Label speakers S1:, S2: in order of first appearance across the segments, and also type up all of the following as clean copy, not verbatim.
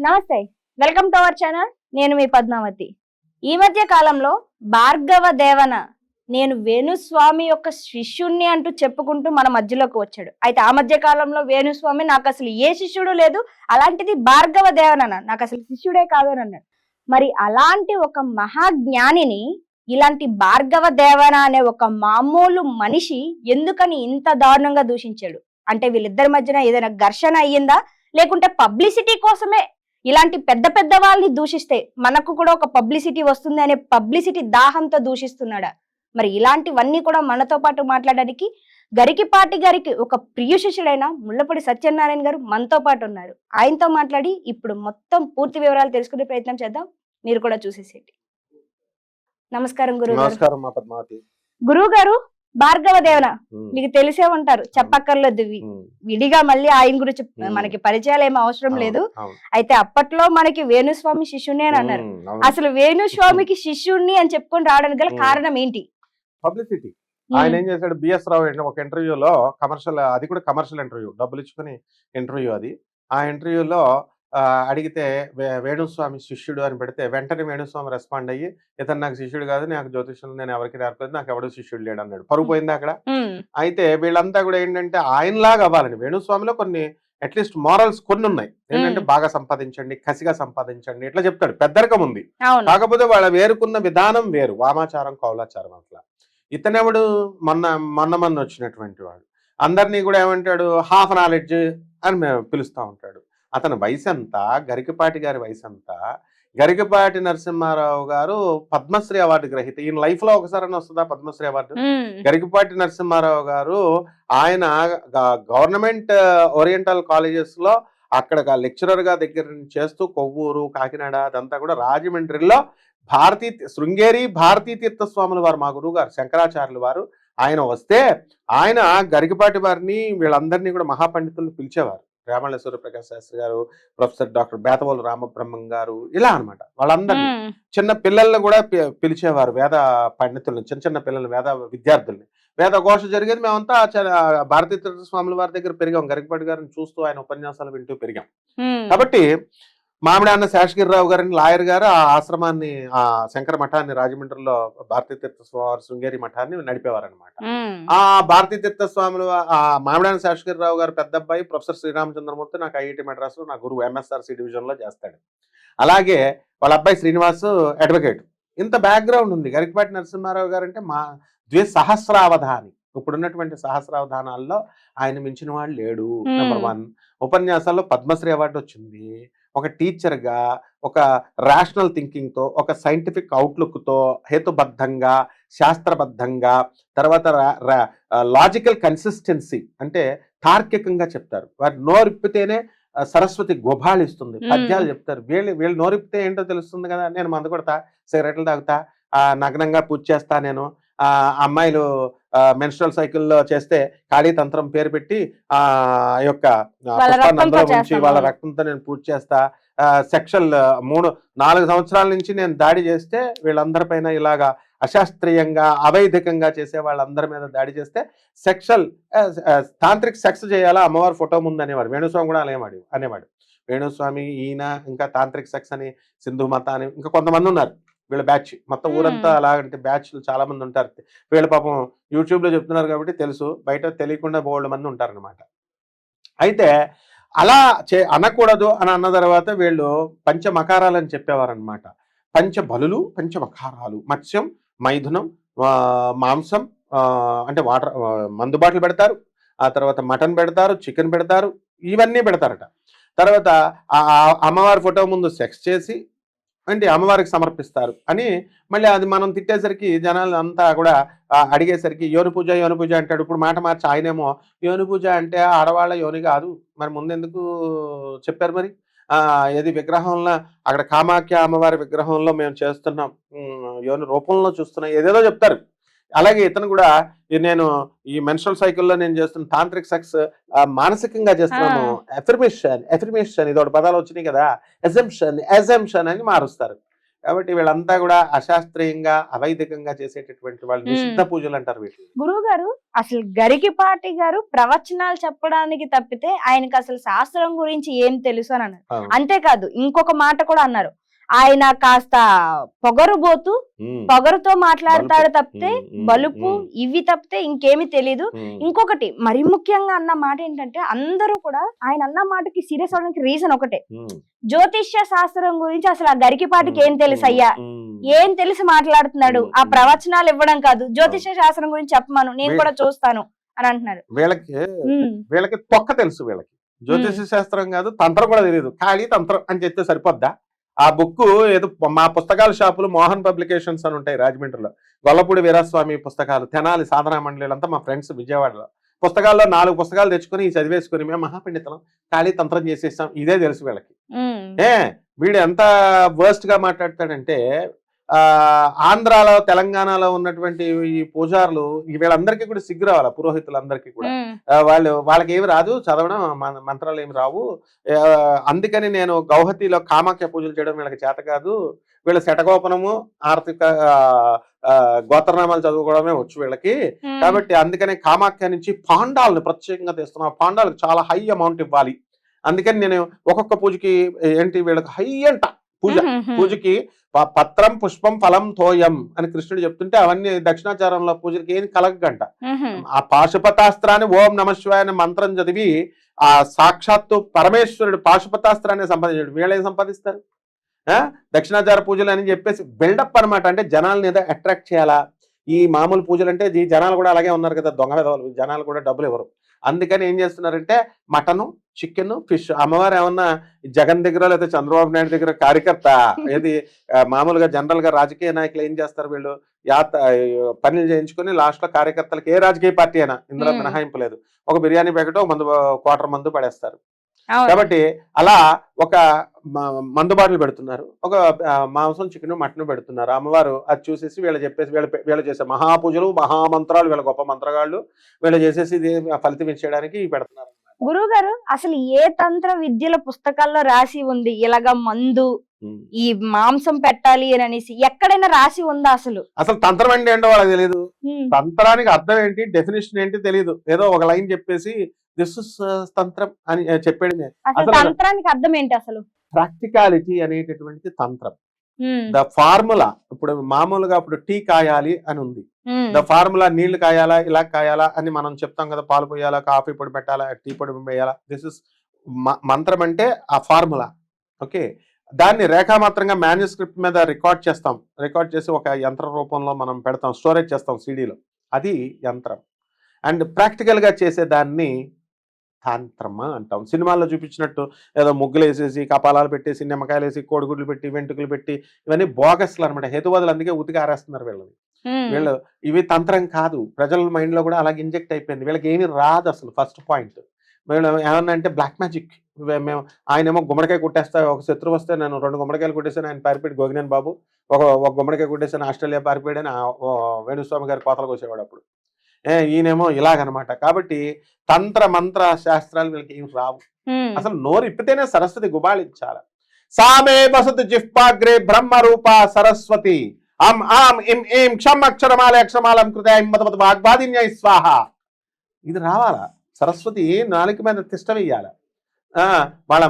S1: నమస్తే, welcome to our channel. నేను మీ పద్మావతి. ఈ మధ్య కాలంలో భార్గవ దేవన నేను వేణుస్వామి యొక్క శిష్యుణ్ణి అంటూ చెప్పుకుంటూ మన మధ్యలోకి వచ్చాడు. అయితే ఆ మధ్య కాలంలో వేణుస్వామి నాకు అసలు ఏ శిష్యుడు లేదు, అలాంటిది భార్గవ దేవన నాకు అసలు శిష్యుడే కాదు అని అన్నాడు. మరి అలాంటి ఒక మహాజ్ఞానిని ఇలాంటి భార్గవ దేవన అనే ఒక మామూలు మనిషి ఎందుకని ఇంత దారుణంగా దూషించాడు? అంటే వీళ్ళిద్దరి మధ్యన ఏదైనా ఘర్షణ అయ్యిందా, లేకుంటే పబ్లిసిటీ కోసమే ఇలాంటి పెద్ద పెద్ద వాళ్ళని దూషిస్తే మనకు కూడా ఒక పబ్లిసిటీ వస్తుంది అనే పబ్లిసిటీ దాహంతో దూషిస్తున్నాడా? మరి ఇలాంటివన్నీ కూడా మనతో పాటు మాట్లాడడానికి గరికిపాటి గారికి ఒక ప్రియ శిష్యుడైన ముళ్ళపూడి సత్యనారాయణ గారు మనతో పాటు ఉన్నారు. ఆయనతో మాట్లాడి ఇప్పుడు మొత్తం పూర్తి వివరాలు తెలుసుకునే ప్రయత్నం చేద్దాం. మీరు కూడా చూసేసేయండి. నమస్కారం గురువు. గురువు గారు, భార్గవ దేవన మీకు తెలిసే ఉంటారు, చెప్పక్కర్లేదు. విడిగా మళ్ళీ ఆయన గురించి మనకి పరిచయాలు ఏమి అవసరం లేదు. అయితే అప్పట్లో మనకి వేణుస్వామి శిష్యుని అని అన్నారు. అసలు వేణుస్వామికి శిష్యుణ్ణి అని చెప్పుకొని రావడానికి గల కారణం ఏంటి?
S2: పబ్లిసిటీ. ఆయన ఏం చేశాడు, బిఎస్ రావు ఒక ఇంటర్వ్యూలో, కమర్షియల్, అది కూడా కమర్షియల్ ఇంటర్వ్యూ, డబ్బులు ఇచ్చుకుని ఇంటర్వ్యూ అది. ఆ ఇంటర్వ్యూలో అడిగితే వేణుస్వామి శిష్యుడు అని పెడితే వెంటనే వేణుస్వామి రెస్పాండ్ అయ్యి, ఇతను నాకు శిష్యుడు కాదు, నాకు జ్యోతిష్యం నేను ఎవరికి నేర్పలేదు, నాకు ఎవడు శిష్యుడు లేడు అన్నాడు. పరుగు పోయింది అక్కడ. అయితే వీళ్ళంతా కూడా ఏంటంటే ఆయనలాగా అవ్వాలని, వేణుస్వామిలో కొన్ని అట్లీస్ట్ మారల్స్ కొన్ని ఉన్నాయి. ఏంటంటే బాగా సంపాదించండి, కసిగా సంపాదించండి, ఇట్లా చెప్తాడు. పెద్దరికం ఉంది, కాకపోతే వాళ్ళ వేరుకున్న విధానం వేరు, వామాచారం కౌలాచారం. అట్లా ఇతనెవడు మొన్న వచ్చినటువంటి వాడు అందరినీ కూడా ఏమంటాడు, హాఫ్ నాలెడ్జ్ అని మేము పిలుస్తూ ఉంటాడు. అతని వయసు ఎంత, గరికపాటి గారి వయసు ఎంత? గరికపాటి నరసింహారావు గారు పద్మశ్రీ అవార్డు గ్రహీత. ఈయన లైఫ్ లో ఒకసారి వస్తుందా పద్మశ్రీ అవార్డు? గరికపాటి నరసింహారావు గారు ఆయన గవర్నమెంట్ ఓరియంటల్ కాలేజెస్ లో అక్కడ లెక్చరర్ గా దగ్గర చేస్తూ కొవ్వూరు, కాకినాడ, అదంతా కూడా రాజమండ్రిలో శృంగేరి భారతీ తీర్థస్వాముల వారు, మా గురువు గారు శంకరాచార్యులు వారు, ఆయన వస్తే ఆయన గరికపాటి వారిని వీళ్ళందరినీ కూడా మహాపండితులను పిలిచేవారు. రామళ్ళ సూర్యప్రకాశ్ శాస్త్రి గారు, ప్రొఫెసర్ డాక్టర్ బేతవోలు రామబ్రహ్మం గారు, ఇలా అనమాట. వాళ్ళందరినీ చిన్న పిల్లల్ని కూడా పిలిచేవారు, వేద పండితులను, చిన్న చిన్న పిల్లలు, వేద విద్యార్థుల్ని. వేద ఘోష జరిగేది. మేమంతా భారతీ తీర్థస్వాముల వారి దగ్గర పెరిగాం, గరికపాటి గారిని చూస్తూ ఆయన ఉపన్యాసాలు వింటూ పెరిగాం. కాబట్టి మామిడాన్న శేషగిరిరావు గారిని లాయర్ గారు ఆ ఆశ్రమాన్ని, ఆ శంకర మఠాన్ని, రాజమండ్రిలో భారతీ తీర్థస్వామి శృంగేరి మఠాన్ని నడిపేవారు అనమాట. ఆ భారతీ తీర్థస్వాములు, ఆ మామిడాన్న శేషగిరిరావు గారు పెద్ద అబ్బాయి ప్రొఫెసర్ శ్రీరామచంద్రమూర్తి నాకు ఐఐటి మెడ్రాస్ నా గురువు, ఎంఎస్ఆర్సి డివిజన్ లో చేస్తాడు. అలాగే వాళ్ళ అబ్బాయి శ్రీనివాస్ అడ్వకేట్. ఇంత బ్యాక్గ్రౌండ్ ఉంది. గరికపాటి నరసింహారావు గారు అంటే మా ద్విసహస్రావధాని. ఇప్పుడున్నటువంటి సహస్రావధానాల్లో ఆయన మించిన వాడు లేడు. నెంబర్ 1. ఉపన్యాసాల్లో పద్మశ్రీ అవార్డు వచ్చింది. ఒక టీచర్గా, ఒక రేషనల్ థింకింగ్తో, ఒక సైంటిఫిక్ అవుట్లుక్తో, హేతుబద్ధంగా, శాస్త్రబద్ధంగా, తర్వాత లాజికల్ కన్సిస్టెన్సీ అంటే తార్కికంగా చెప్తారు. వారు నోరిప్పితేనే సరస్వతి గుబాళిస్తుంది, పద్యాలు చెప్తారు. వీళ్ళు నోరిప్పితే ఏంటో తెలుస్తుంది కదా. నేను మందు కొడతా, సిగరెట్లు తాగుతా, నగ్నంగా పూజ చేస్తా, నేను అమ్మాయిలు మెన్స్ట్రల్ సైకిల్లో చేస్తే కాళీ తంత్రం పేరు పెట్టి ఆ యొక్క పుష్పాన్ని అందులో ఉంచి వాళ్ళ రక్తంతో నేను పూజ చేస్తా, సెక్షువల్ 3-4 సంవత్సరాల నుంచి నేను దాడి చేస్తే వీళ్ళందరిపైన ఇలాగా అశాస్త్రీయంగా, అవైధికంగా చేసే వాళ్ళందరి మీద దాడి చేస్తే సెక్షువల్ తాంత్రిక్ సెక్స్ చేయాలా అమ్మవారి ఫోటో ముందు అనేవాడు. వేణుస్వామి కూడా అలా అనేవాడు. వేణుస్వామి, ఈయన, ఇంకా తాంత్రిక్ సెక్స్ అని, సింధు మత అని, ఇంకా కొంతమంది ఉన్నారు వీళ్ళ బ్యాచ్. మొత్తం ఊరంతా అలాంటి బ్యాచ్లు చాలా మంది ఉంటారు. వీళ్ళ పాపం యూట్యూబ్ లో చెప్తున్నారు కాబట్టి తెలుసు, బయట తెలియకుండా బోల్డ్ మంది ఉంటారనమాట. అయితే అలా అనకూడదు అని అన్న తర్వాత వీళ్ళు పంచమకారాలని చెప్పేవారనమాట. పంచబలులు, పంచమకారాలు, మత్స్యం, మైథునం, మాంసం, అంటే వాటర్, మందు బాటిల్ పెడతారు, ఆ తర్వాత మటన్ పెడతారు, చికెన్ పెడతారు, ఇవన్నీ పెడతారట. తర్వాత అమ్మవారి ఫోటో ముందు సెక్స్ చేసి అంటే అమ్మవారికి సమర్పిస్తారు అని. మళ్ళీ అది మనం తిట్టేసరికి జనాలు అంతా కూడా అడిగేసరికి యోని పూజ అంటాడు. ఇప్పుడు మాట మార్చి ఆయనేమో యోని పూజ అంటే ఆడవాళ్ళ యోని కాదు, మరి ముందెందుకు చెప్పారు? మరి ఏది విగ్రహంలో, అక్కడ కామాఖ్య అమ్మవారి విగ్రహంలో మేము చేస్తున్నాం, యోని రూపంలో చూస్తున్నాం, ఏదేదో చెప్తారు. అలాగే ఇతను కూడా నేను ఈ మెన్స్ట్రల్ సైకిల్లో నేను చేస్తున్న తాంత్రిక్ సెక్స్ మానసికంగా చేస్తున్నాను, ఎఫర్మేషన్, ఇదొకటి పదాలు వచ్చినాయి కదా, ఎజంప్షన్ అని మారుస్తారు. కాబట్టి వీళ్ళంతా కూడా అశాస్త్రీయంగా అవైదికంగా చేసేటటువంటి వాళ్ళు నిషిద్ధ పూజలు అంటారు వీటిని.
S1: గురువు గారు అసలు గరికిపాటి గారు ప్రవచనాలు చెప్పడానికి తప్పితే ఆయనకి అసలు శాస్త్రం గురించి ఏం తెలుసు అని అన్నారు.
S2: అవును.
S1: అంతేకాదు ఇంకొక మాట కూడా అన్నారు, ఆయన కాస్త పొగరుబోతు,
S2: ఉమ్,
S1: పొగరుతో మాట్లాడతాడు తప్పితే
S2: ఉమ్,
S1: బలుపు
S2: ఉమ్,
S1: ఇవి తప్పితే ఇంకేమీ తెలీదు.
S2: ఉమ్,
S1: ఇంకొకటి మరి ముఖ్యంగా అన్న మాట ఏంటంటే, అందరూ కూడా ఆయన అన్న మాటకి సీరియస్ అవడానికి రీజన్ ఒకటే,
S2: ఉమ్,
S1: జ్యోతిష్య శాస్త్రం గురించి అసలు ఆ గరికిపాటికి ఏం తెలుసు అయ్యా,
S2: ఉమ్.
S1: ఏం తెలిసి మాట్లాడుతున్నాడు, ఆ ప్రవచనాలు ఇవ్వడం కాదు, జ్యోతిష్య శాస్త్రం గురించి చెప్పమను, నేను కూడా చూస్తాను అని అంటున్నారు.
S2: వీళ్ళకి
S1: ఉమ్,
S2: వీళ్ళకి తొక్క తెలుసు, వీళ్ళకి జ్యోతిష శాస్త్రం కాదు, తంత్రం కూడా తెలియదు. ఖాళీ తంత్రం అని చెప్తే సరిపోద్దా? ఆ బుక్ ఏదో మా పుస్తకాల షాపులు మోహన్ పబ్లికేషన్స్ అని ఉంటాయి రాజమండ్రిలో, గొల్లపూడి వీరాస్వామి పుస్తకాలు, తెనాలి సాధనా మండలిలంతా మా ఫ్రెండ్స్ విజయవాడలో. పుస్తకాల్లో 4 పుస్తకాలు తెచ్చుకొని చదివేసుకుని మేము మహాపండితం ఖాళీ తంత్రం చేసేస్తాం, ఇదే తెలుసు వీళ్ళకి.
S1: ఉమ్,
S2: వీడు ఎంత వర్స్ట్ గా మాట్లాడతాడంటే, ఆంధ్రాలో తెలంగాణలో ఉన్నటువంటి ఈ పూజారులు వీళ్ళందరికీ కూడా సిగ్గు రావాలి, పురోహితులందరికీ కూడా.
S1: ఉమ్,
S2: వాళ్ళకి ఏమి రాదు చదవడం, మంత్రాలు ఏమి రావు, అందుకని నేను గౌహతిలో కామాఖ్య పూజలు చేయడం వీళ్ళకి చేత కాదు, వీళ్ళ శటగోపనము ఆర్థిక గోత్రనామాలు చదువుకోవడమే వచ్చు వీళ్ళకి, కాబట్టి అందుకనే కామాఖ్య నుంచి పాండాలను ప్రత్యేకంగా తెస్తున్నా, పాండాలకు చాలా హై అమౌంట్ ఇవ్వాలి, అందుకని నేను ఒక్కొక్క పూజకి ఏంటి వీళ్ళకి హై అంట పూజకి పత్రం పుష్పం ఫలం తోయం అని కృష్ణుడు చెప్తుంటే అవన్నీ దక్షిణాచారంలో పూజలకి ఏం కలగంట. ఆ పాశుపతాస్త్రాన్ని ఓం నమశివాయ అనే మంత్రం చదివి ఆ సాక్షాత్తు పరమేశ్వరుడు పాశుపతాస్త్రాన్ని సంపాదించాడు, వీళ్ళేం సంపాదిస్తారు? దక్షిణాచార పూజలు అని చెప్పేసి బిల్డప్ అనమాట. అంటే జనాలను ఏదో అట్రాక్ట్ చేయాలా, ఈ మామూలు పూజలు అంటే ఈ జనాలు కూడా అలాగే ఉన్నారు కదా, దొంగ విధవలు, జనాలు కూడా డబ్బులు ఇవ్వరు, అందుకని ఏం చేస్తున్నారంటే మటను, చికెన్, ఫిష్. అమ్మవారు ఏమన్నా జగన్ దగ్గర లేదా చంద్రబాబు నాయుడు దగ్గర కార్యకర్త ఏది? మామూలుగా జనరల్ గా రాజకీయ నాయకులు ఏం చేస్తారు, వీళ్ళు పనులు చేయించుకుని లాస్ట్ లో కార్యకర్తలకు ఏ రాజకీయ పార్టీ అయినా ఇందులో మినహాయింపు లేదు, ఒక బిర్యానీ ప్యాకెట్, ఒక క్వార్టర్ మందు పడేస్తారు. కాబట్టి అలా ఒక మందు బాటలు పెడుతున్నారు, ఒక మాంసం, చికెన్, మటన్ పెడుతున్నారు. అమ్మవారు అది చూసేసి వీళ్ళు చేసే మహాపూజలు, మహామంత్రాలు, వీళ్ళ గొప్ప మంత్రగాళ్ళు, వీళ్ళు చేసేసి ఇది ఫలితం ఇచ్చేయడానికి పెడుతున్నారు.
S1: గురువు గారు అసలు ఏ తంత్ర విద్యల పుస్తకాల్లో రాసి ఉంది ఇలాగ మందు ఈ మాంసం పెట్టాలి అని అనేసి? ఎక్కడైనా రాసి ఉందా అసలు?
S2: అసలు తంత్రం అంటే ఏంటో వాళ్ళకి తెలియదు, తంత్రానికి అర్థం ఏంటి, డెఫినేషన్ ఏంటి తెలియదు, ఏదో ఒక లైన్ చెప్పేసి దిస్ ఇస్ తంత్రం అని చెప్పేది.
S1: అసలు తంత్రానికి అర్థం ఏంటి అసలు?
S2: ప్రాక్టికాలిటీ అనేటటువంటిది తంత్రం. ద ఫార్ములా, ఇప్పుడు మామూలుగా ఇప్పుడు టీ కాయాలి అని ఉంది, ద ఫార్ములా నీళ్లు కాయాలా, ఇలా కాయాలా అని మనం చెప్తాం కదా, పాలు పోయాలా, కాఫీ పొడి పెట్టాలా, టీ పొడి వేయాలా, దిస్ ఇస్ మంత్రం అంటే ఆ ఫార్ములా. ఓకే, దాన్ని రేఖామాత్రంగా మాన్యుస్క్రిప్ట్ మీద రికార్డ్ చేస్తాం, రికార్డ్ చేసి ఒక యంత్ర రూపంలో మనం పెడతాం, స్టోరేజ్ చేస్తాం సీడీలో, అది యంత్రం. అండ్ ప్రాక్టికల్ గా చేసే దాన్ని తంత్రమా అంటాం. సినిమాల్లో చూపించినట్టు ఏదో ముగ్గులు వేసేసి, కపాలాలు పెట్టేసి, నిమ్మకాయలు వేసి, కోడిగుడ్లు పెట్టి, వెంట్రుకలు పెట్టి, ఇవన్నీ బోగస్లు అనమాట, హేతువాదులు, అందుకే ఉతికి ఆరేస్తున్నారు వీళ్ళని. వీళ్ళు ఇవి తంత్రం కాదు, ప్రజల మైండ్ లో కూడా అలాగే ఇంజెక్ట్ అయిపోయింది, వీళ్ళకి ఏమీ రాదు అసలు. ఫస్ట్ పాయింట్, వీళ్ళు ఏమన్నా అంటే బ్లాక్ మ్యాజిక్. మేము ఆయనేమో గుమ్మడికాయ కుట్టేస్తా, ఒక శత్రువు వస్తే నేను 2 గుమ్మడికాయలు కుట్టేసాను, ఆయన పారిపోయి గోగినేని బాబు, ఒక గుమ్మడికాయ కుట్టేసాను, ఆస్ట్రేలియా పారిపోయాడు అని వేణుస్వామి గారి కోతలకు వచ్చేవాడు అప్పుడు. ఈయనేమో ఇలాగనమాట. కాబట్టి తంత్ర మంత్ర శాస్త్రాలు వీళ్ళకి ఏం రావు, అసలు నోరు ఇప్పితేనే సరస్వతి గుబాళించాల. సామే వసతు జిహ్వాగ్రే బ్రహ్మ రూప సరస్వతి అం ఆం ఇం ఏం క్షమ్ అక్షరమాల అక్షరమాలం కృత వాగ్వాదిన్య స్వాహ. ఇది రావాలా, సరస్వతి నాలుక మీద తిష్ట వెయ్యాల. వాళ్ళ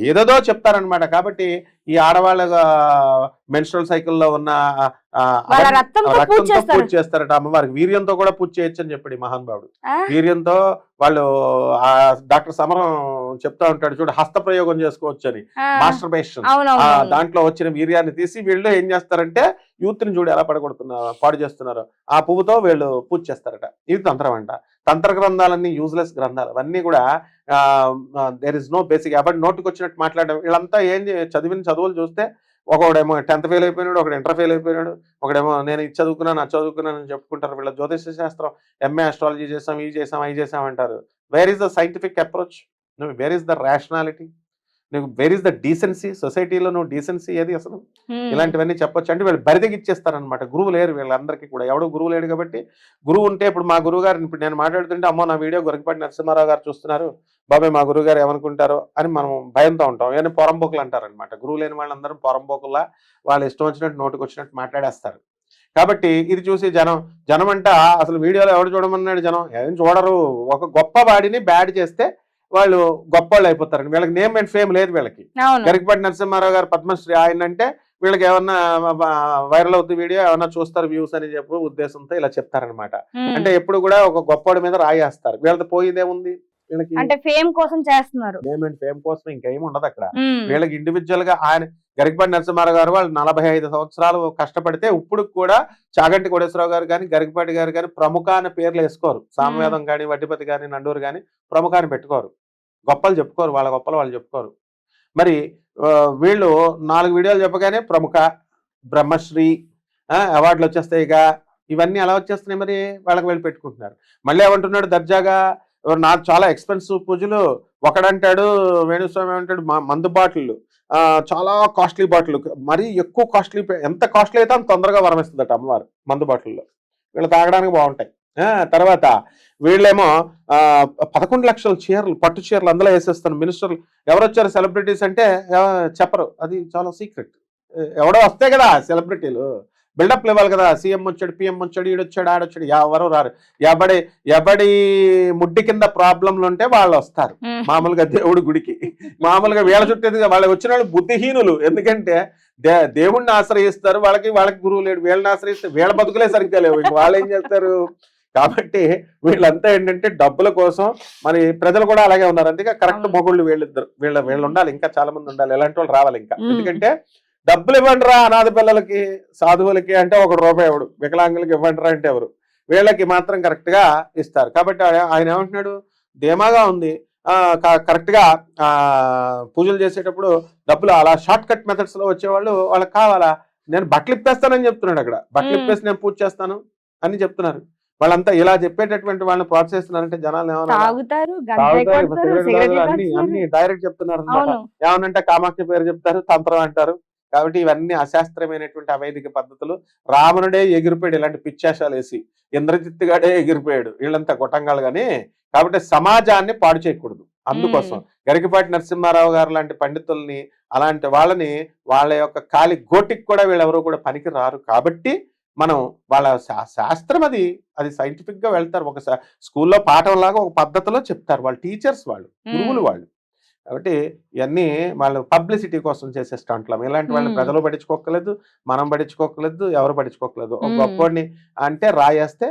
S2: ఏదేదో చెప్తారనమాట. కాబట్టి ఈ ఆడవాళ్ళ మెన్స్ట్రల్ సైకిల్లో ఉన్న రక్తంతో పూజ చేస్తారట అమ్మవారికి, వీర్యంతో కూడా పూజ చేయొచ్చు అని చెప్పాడు మహానుభావుడు. వీర్యంతో వాళ్ళు డాక్టర్ సమరం చెప్తా ఉంటాడు చూడు, హస్త ప్రయోగం చేసుకోవచ్చు అని, మాస్టర్బేషన్. దాంట్లో వచ్చిన వీర్యాన్ని తీసి వీళ్ళు ఏం చేస్తారంటే యూత్ ని చూడు ఎలా పాడు చేస్తున్నారు, ఆ పువ్వుతో వీళ్ళు పూజ చేస్తారట. ఇది తంత్రం అంట. తంత్ర గ్రంథాలన్నీ యూజ్లెస్ గ్రంథాలు, అవన్నీ కూడా దేర్ ఇస్ నో బేసిక్. ఎవరి నోటికి వచ్చినట్టు మాట్లాడడం. వీళ్ళంతా ఏం చదివిన చదువులు చూస్తే ఒకడేమో 10th ఫెయిల్ అయిపోయినాడు, ఒకడు ఇంటర్ ఫెయిల్ అయిపోయినాడు, ఒకడేమో నేను ఇది చదువుకున్నాను అది చదువుకున్నాను అని చెప్పుకుంటారు. వీళ్ళ జ్యోతిష శాస్త్రం ఎంఏ ఆస్ట్రాలజీ చేసాం, ఇది చేసాం, అవి చేసాం అంటారు. Where is the scientific approach, where is the rationality? నువ్వు వేర్ ఇస్ ద డీసెన్సీ? సొసైటీలో నువ్వు డీసెన్సీ ఏది అసలు?
S1: ఉమ్,
S2: ఇలాంటివన్నీ చెప్పొచ్చు అంటే వీళ్ళు బరిదెగిచ్చేస్తారనమాట. గురువు లేరు వీళ్ళందరికీ కూడా, ఎవడో గురువు లేడు కాబట్టి. గురువు ఉంటే ఇప్పుడు మా గురువు గారు ఇప్పుడు నేను మాట్లాడుతుంటే అమ్మో నా వీడియో గొరకపాటి నరసింహారావు గారు చూస్తున్నారు, బాబాయ్ మా గురువు గారు ఏమనుకుంటారో అని మనం భయంతో ఉంటాం. ఏమైనా పొరంబోకులు అంటారనమాట. గురువు లేని వాళ్ళందరూ పొరంబోకుల్లా వాళ్ళు ఇష్టం వచ్చినట్టు నోటికి వచ్చినట్టు మాట్లాడేస్తారు. కాబట్టి ఇది చూసి జనం అంట అసలు వీడియోలో ఎవడు చూడమన్నాడు, జనం ఏం చూడరు. ఒక గొప్ప వాడిని బ్యాడ్ చేస్తే వాళ్ళు గొప్ప వాళ్ళు అయిపోతారండి. వీళ్ళకి నేమ్ అండ్ ఫేమ్ లేదు వీళ్ళకి.
S1: అవును.
S2: గరికపాటి నరసింహారావు గారు పద్మశ్రీ ఆయన అంటే వీళ్ళకి ఏమన్నా వైరల్ అవుతుంది వీడియో, ఏమన్నా చూస్తారు వ్యూస్ అని చెప్పి ఉద్దేశంతో ఇలా చెప్తారనమాట.
S1: ఉమ్,
S2: అంటే ఎప్పుడు కూడా ఒక గొప్పవాడి మీద రాయేస్తారు. వీళ్ళతో పోయేదేముంది? వీళ్ళకి
S1: అంటే ఫేమ్ కోసం చేస్తున్నారు.
S2: నేమ్ అండ్ ఫేమ్ కోసం ఇంకేం ఉండదు అక్కడ.
S1: ఉమ్,
S2: వీళ్ళకి ఇండివిజువల్ గా ఆయన గరికపాటి నరసింహారావు గారు వాళ్ళు 45 సంవత్సరాలు కష్టపడితే ఇప్పుడు కూడా చాగంటి కోటేశ్వరరావు గారు కానీ గరికపాటి గారు కానీ ప్రముఖ అనే పేర్లు వేసుకోరు. సామవేదం కానీ వడ్డిపతి కానీ నండూరు కానీ ప్రముఖ అని పెట్టుకోరు. గొప్పలు చెప్పుకోరు, వాళ్ళ గొప్పలు వాళ్ళు చెప్పుకోరు. మరి వీళ్ళు 4 వీడియోలు చెప్పగానే ప్రముఖ, బ్రహ్మశ్రీ అవార్డులు వచ్చేస్తాయిగా. ఇవన్నీ ఎలా వచ్చేస్తున్నాయి మరి? వాళ్ళకి వీళ్ళు పెట్టుకుంటున్నారు. మళ్ళీ ఏమంటున్నాడు దర్జాగా, నాకు చాలా ఎక్స్పెన్సివ్ పూజలు. ఒకడంటాడు వేణుస్వామి ఏమంటాడు మందు బాటిళ్ళు, చాలా కాస్ట్లీ బాటిల్, మరీ ఎక్కువ కాస్ట్లీ, ఎంత కాస్ట్లీ అయితే అంత తొందరగా వరమిస్తుందట అమ్మవారు మందు బాటిల్లో. వీళ్ళు తాగడానికి బాగుంటాయి. తర్వాత వీళ్ళేమో 11 లక్షల చీరలు, పట్టు చీరలు అందులో వేసేస్తాను. మినిస్టర్లు ఎవరు వచ్చారు సెలబ్రిటీస్ అంటే చెప్పరు, అది చాలా సీక్రెట్. ఎవడో వస్తే కదా సెలబ్రిటీలు బిల్డప్లు ఇవ్వాలి కదా. సీఎం వచ్చాడు, పిఎం వచ్చాడు, ఈడొచ్చాడు, ఆడొచ్చాడు, ఎవరు రారు. ఎవడి ముడ్డి కింద ప్రాబ్లంలు ఉంటే వాళ్ళు వస్తారు మామూలుగా దేవుడి గుడికి. మామూలుగా వీళ్ళ చుట్టూ వాళ్ళకి వచ్చిన వాళ్ళు బుద్ధిహీనులు. ఎందుకంటే దేవుణ్ణి ఆశ్రయిస్తారు, వాళ్ళకి గురువు లేడు. వీళ్ళని ఆశ్రయిస్తే వీళ్ళ బతుకులే సరిగ్గా లేవు, వాళ్ళు ఏం చేస్తారు? కాబట్టి వీళ్ళంతా ఏంటంటే డబ్బుల కోసం. మరి ప్రజలు కూడా అలాగే ఉన్నారు. అందుకే కరెక్ట్ మొగుళ్ళు వీళ్ళిద్దరు, వీళ్ళు ఉండాలి, ఇంకా చాలా మంది ఉండాలి, ఎలాంటి వాళ్ళు రావాలి ఇంకా. ఎందుకంటే డబ్బులు ఇవ్వండి రా అనాథ పిల్లలకి, సాధువులకి అంటే ₹1 ఎవడు, వికలాంగులకి ఇవ్వండి రా అంటే ఎవరు, వీళ్ళకి మాత్రం కరెక్ట్ గా ఇస్తారు. కాబట్టి ఆయన ఏమంటున్నాడు, ధీమాగా ఉంది. కరెక్ట్ గా పూజలు చేసేటప్పుడు డబ్బులు అలా షార్ట్ కట్ మెథడ్స్ లో వచ్చేవాళ్ళు వాళ్ళకి కావాలా? నేను బట్టలు ఇప్పేస్తానని చెప్తున్నాడు. అక్కడ బట్టలు ఇప్పేసి నేను పూజ చేస్తాను అని చెప్తున్నారు. వాళ్ళంతా ఇలా చెప్పేటటువంటి వాళ్ళని ప్రోత్సహిస్తున్నారంటే జనాలు అన్ని డైరెక్ట్ చెప్తున్నారు అనమాట. ఏమనంటే కామాఖ్య పేరు చెప్తారు, తంత్రం అంటారు. కాబట్టి ఇవన్నీ అశాస్త్రమైనటువంటి అవైదిక పద్ధతులు. రావణుడే ఎగిరిపోయాడు ఇలాంటి పిచ్చాశాలు వేసి, ఇంద్రజిత్తుగాడే ఎగిరిపోయాడు, వీళ్ళంతా గొట్టంగాలు కానీ. కాబట్టి సమాజాన్ని పాడు చేయకూడదు. అందుకోసం గరికపాటి నరసింహారావు గారు లాంటి పండితుల్ని, అలాంటి వాళ్ళని వాళ్ళ యొక్క కాలి గోటికి కూడా వీళ్ళెవరూ కూడా పనికి రారు. కాబట్టి మనం వాళ్ళ శాస్త్రం అది సైంటిఫిక్ గా వెళ్తారు. ఒక స్కూల్లో పాఠం లాగా ఒక పద్ధతిలో చెప్తారు. వాళ్ళు టీచర్స్, వాళ్ళు గురువులు వాళ్ళు. కాబట్టి ఇవన్నీ వాళ్ళు పబ్లిసిటీ కోసం చేసే స్టంట్లు. ఇలాంటి వాళ్ళని ప్రజలు పట్టించుకోకలేదు, మనం పట్టించుకోకలేదు, ఎవరు పట్టించుకోకలేదు. ఒక గొప్పని అంటే రాయేస్తే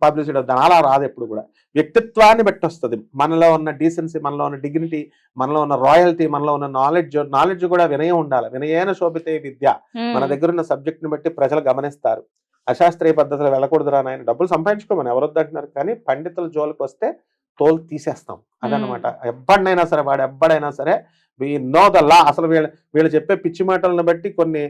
S2: పబ్లిసిటీ అవుతుంది. అలా రాదు ఎప్పుడు కూడా. వ్యక్తిత్వాన్ని బట్టి వస్తుంది. మనలో ఉన్న డీసెన్సీ, మనలో ఉన్న డిగ్నిటీ, మనలో ఉన్న రాయల్టీ, మనలో ఉన్న నాలెడ్జ్ కూడా వినయం ఉండాలి. వినయేన శోభితే విద్య. మన దగ్గర ఉన్న సబ్జెక్ట్ ని బట్టి ప్రజలు గమనిస్తారు. అశాస్త్రీయ పద్ధతులు వెళ్ళకూడదురా నాయన, డబ్బులు సంపాదించుకోమని ఎవరొద్దంటున్నారు. కానీ పండితుల జోలికి వస్తే తోలు తీసేస్తాం. అదనమాట. ఎవ్వడైనా సరే, వాడు ఎవ్వడైనా సరే, వి నో ద లా. అసలు వీళ్ళు చెప్పే పిచ్చి మాటలను బట్టి కొన్ని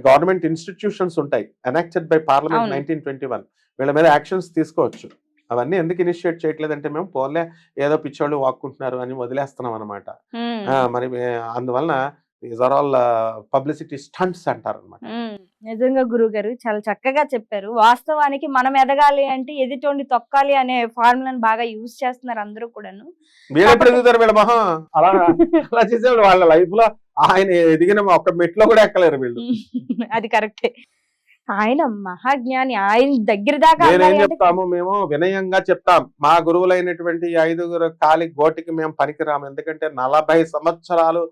S2: గవర్నమెంట్ ఇన్స్టిట్యూషన్స్ ఉంటాయి, ఎనాక్టెడ్ బై పార్లమెంట్ 1921. వీళ్ళ మీద యాక్షన్స్ తీసుకోవచ్చు. అవన్నీ ఎందుకు ఇనిషియేట్ చేయట్లేదంటే మేము పోలే ఏదో పిచ్చోళ్ళు వాక్కుంటున్నారు అని వదిలేస్తున్నాం అనమాట. మరి అందువలన these are all publicity stunts అంటారు అనమాట.
S1: నిజంగా గురువు గారు చాలా చక్కగా చెప్పారు. వాస్తవానికి మనం ఎదగాలి అంటే ఎదుటోండి తొక్కాలి అనే ఫార్ములాని బాగా యూజ్ చేస్తున్నారు అందరూ కూడాను.
S2: వీళ్ళు ఎప్పుడు ఎదుగుతారు? వీళ్ళ మొహం అలా చేసేవాళ్ళు వాళ్ళ లైఫ్ లో ఆయన ఎదిగిన ఒక్క మెట్లో కూడా ఎక్కలేరు వీళ్ళు.
S1: అది కరెక్టే. ఆయన మహాజ్ఞాని, ఆయన దగ్గర దాకా
S2: నేనేం చెప్తాము, మేము వినయంగా చెప్తాం. మా గురువులైనటువంటి 5 కాలి గోటికి మేము పనికిరాము. ఎందుకంటే 40 సంవత్సరాలు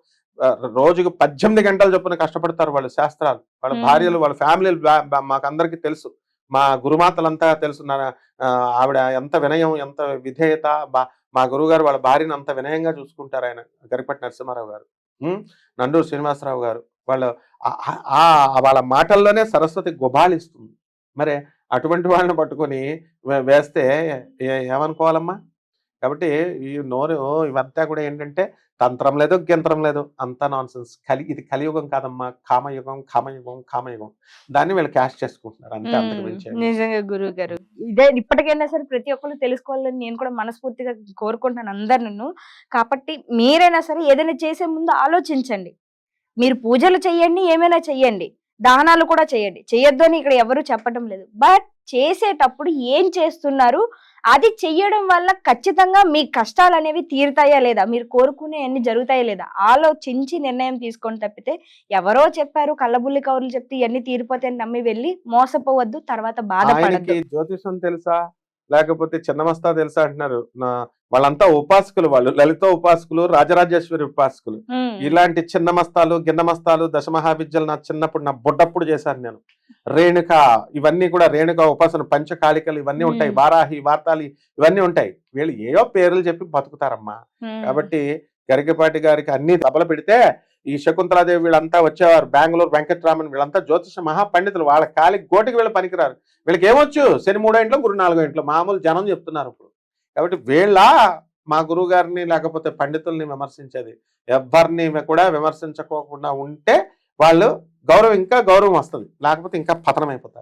S2: రోజుకు 18 గంటలు చొప్పున కష్టపడతారు వాళ్ళు. శాస్త్రాలు, వాళ్ళ భార్యలు, వాళ్ళ ఫ్యామిలీలు మాకందరికి తెలుసు. మా గురుమాతలంతా తెలుసు. ఆవిడ ఎంత వినయం, ఎంత విధేయత. మా గురువు గారు వాళ్ళ భార్యను అంత వినయంగా చూసుకుంటారు. ఆయన గరికపాటి నరసింహారావు గారు, నండూరు శ్రీనివాసరావు గారు, వాళ్ళ మాటల్లోనే సరస్వతి గుబాళిస్తుంది. మరి అటువంటి వాళ్ళని పట్టుకొని వేస్తే ఏమనుకోవాలమ్మా? కాబట్టి ఈ నోరు ఇవంతా కూడా ఏంటంటే తంత్రం లేదు, గింత్రం లేదు, అంతా నాన్సెన్స్. ఇది కలియుగం కాదమ్మా, కామయుగం, కామయుగం, కామయుగం. దాన్ని వీళ్ళు క్యాష్ చేసుకుంటున్నారు అంతే, అంతకు మించి ఏం లేదు.
S1: నిజంగా గురువు గారు, ఇదే ఇప్పటికైనా సరే ప్రతి ఒక్కరు తెలుసుకోవాలని నేను కూడా మనస్ఫూర్తిగా కోరుకుంటున్నాను అందరినూ. కాబట్టి మీరైనా సరే ఏదైనా చేసే ముందు ఆలోచించండి. మీరు పూజలు చెయ్యండి, ఏమైనా చెయ్యండి, దానాలు కూడా చేయండి, చెయ్యొద్దు అని ఇక్కడ ఎవరు చెప్పటం లేదు. బట్ చేసేటప్పుడు ఏం చేస్తున్నారు, అది చెయ్యడం వల్ల ఖచ్చితంగా మీ కష్టాలు అనేవి తీరుతాయా లేదా, మీరు కోరుకునే అన్ని జరుగుతాయా లేదా, ఆలోచించి నిర్ణయం తీసుకొని తప్పితే ఎవరో చెప్పారు కళ్ళబుల్లి కౌరులు చెప్తే ఇవన్నీ తీరిపోతాయని నమ్మి వెళ్ళి మోసపోవద్దు, తర్వాత బాధపడద్దు.
S2: ఆయనకి జ్యోతిషం తెలుసా లేకపోతే చిన్నమస్తా తెలుసా అంటున్నారు. వాళ్ళంతా ఉపాసకులు, వాళ్ళు లలిత ఉపాసకులు, రాజరాజేశ్వరి ఉపాసకులు. ఇలాంటి చిన్నమస్తాలు, గిన్నమస్తాలు, దశమహావిద్యలు నా చిన్నప్పుడు, నా బుడ్డప్పుడు చేశాను నేను. రేణుక, ఇవన్నీ కూడా రేణుక ఉపాసన, పంచకాళికలు ఇవన్నీ ఉంటాయి, వారాహి, వార్తాలి ఇవన్నీ ఉంటాయి. వీళ్ళు ఏవో పేర్లు చెప్పి బతుకుతారమ్మా. కాబట్టి గరికపాటి గారికి అన్ని సభలు పెడితే ఈ శకుంతలాదేవి వీళ్ళంతా వచ్చేవారు, బెంగళూరు వెంకటరామన్ వీళ్ళంతా జ్యోతిష మహాపండితులు. వాళ్ళ కాలికి గోటికి వీళ్ళు పనికిరారు. వీళ్ళకి ఏమొచ్చు, శని 3 ఇంట్లో గురు 4 ఇంట్లో, మామూలు జనం చెప్తున్నారు ఇప్పుడు. కాబట్టి వీళ్ళ మా గురువు గారిని లేకపోతే పండితుల్ని విమర్శించేది, ఎవరిని కూడా విమర్శించుకోకుండా ఉంటే వాళ్ళు గౌరవం, ఇంకా గౌరవం వస్తుంది, లేకపోతే ఇంకా పతనం అయిపోతారు.